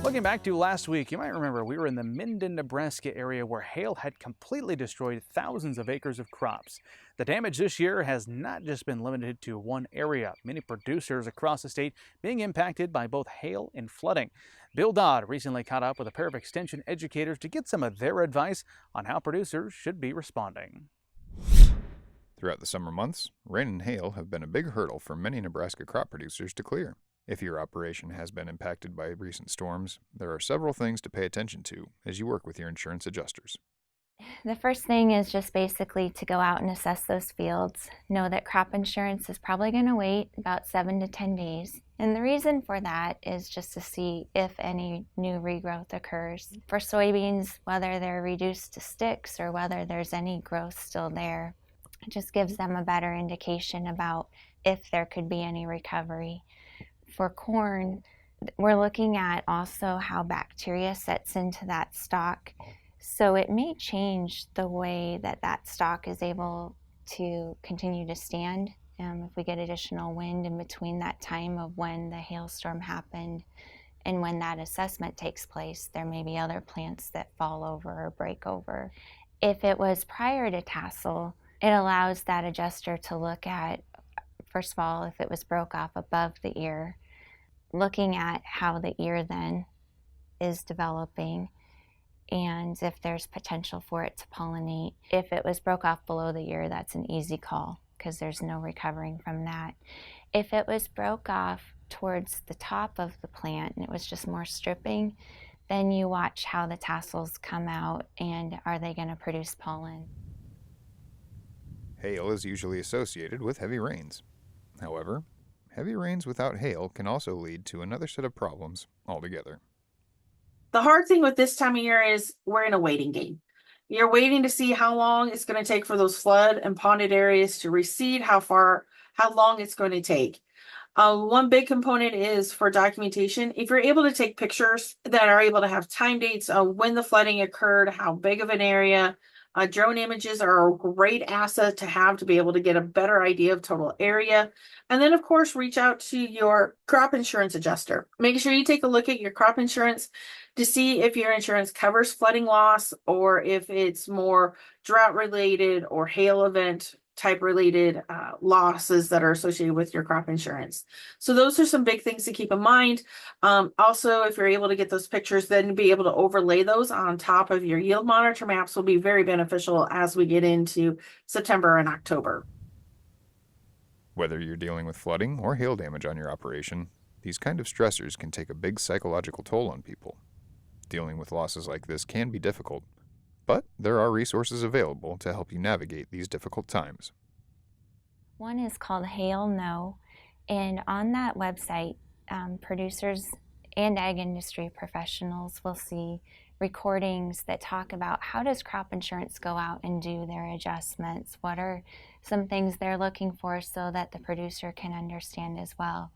Looking back to last week, you might remember we were in the Minden, Nebraska area where hail had completely destroyed thousands of acres of crops. The damage this year has not just been limited to one area. Many producers across the state being impacted by both hail and flooding. Bill Dodd recently caught up with a pair of extension educators to get some of their advice on how producers should be responding. Throughout the summer months, rain and hail have been a big hurdle for many Nebraska crop producers to clear. If your operation has been impacted by recent storms, there are several things to pay attention to as you work with your insurance adjusters. The first thing is just basically to go out and assess those fields. Know that crop insurance is probably going to wait about 7 to 10 days. And the reason for that is just to see if any new regrowth occurs. For soybeans, whether they're reduced to sticks or whether there's any growth still there, it just gives them a better indication about if there could be any recovery. For corn, we're looking at also how bacteria sets into that stalk. So it may change the way that that stalk is able to continue to stand. If we get additional wind in between that time of when the hailstorm happened and when that assessment takes place, there may be other plants that fall over or break over. If it was prior to tassel, it allows that adjuster to look at, first of all, if it was broke off above the ear, looking at how the ear then is developing and if there's potential for it to pollinate. If it was broke off below the ear, that's an easy call because there's no recovering from that. If it was broke off towards the top of the plant and it was just more stripping, then you watch how the tassels come out and are they going to produce pollen. Hail is usually associated with heavy rains. However, heavy rains without hail can also lead to another set of problems altogether. The hard thing with this time of year is we're in a waiting game. You're waiting to see how long it's going to take for those flood and ponded areas to recede, how long it's going to take. One big component is for documentation. If you're able to take pictures that are able to have time dates of when the flooding occurred, how big of an area, drone images are a great asset to have to be able to get a better idea of total area. And then, of course, reach out to your crop insurance adjuster. Make sure you take a look at your crop insurance to see if your insurance covers flooding loss or if it's more drought related or hail event type related losses that are associated with your crop insurance. So those are some big things to keep in mind. Also, if you're able to get those pictures, then be able to overlay those on top of your yield monitor maps will be very beneficial as we get into September and October. Whether you're dealing with flooding or hail damage on your operation, these kind of stressors can take a big psychological toll on people. Dealing with losses like this can be difficult, but there are resources available to help you navigate these difficult times. One is called Hail No, and on that website, producers and ag industry professionals will see recordings that talk about how does crop insurance go out and do their adjustments, what are some things they're looking for so that the producer can understand as well.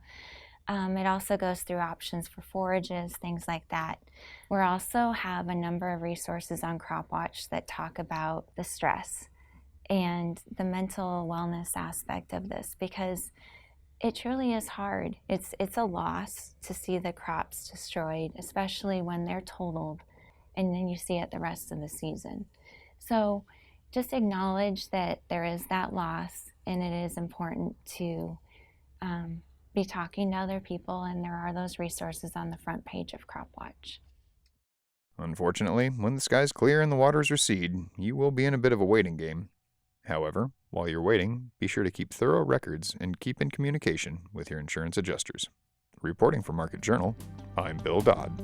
It also goes through options for forages, things like that. We also have a number of resources on CropWatch that talk about the stress and the mental wellness aspect of this because it truly is hard. It's a loss to see the crops destroyed, especially when they're totaled and then you see it the rest of the season. So just acknowledge that there is that loss and it is important to be talking to other people, and there are those resources on the front page of CropWatch. Unfortunately, when the skies clear and the waters recede, you will be in a bit of a waiting game. However, while you're waiting, be sure to keep thorough records and keep in communication with your insurance adjusters. Reporting for Market Journal, I'm Bill Dodd.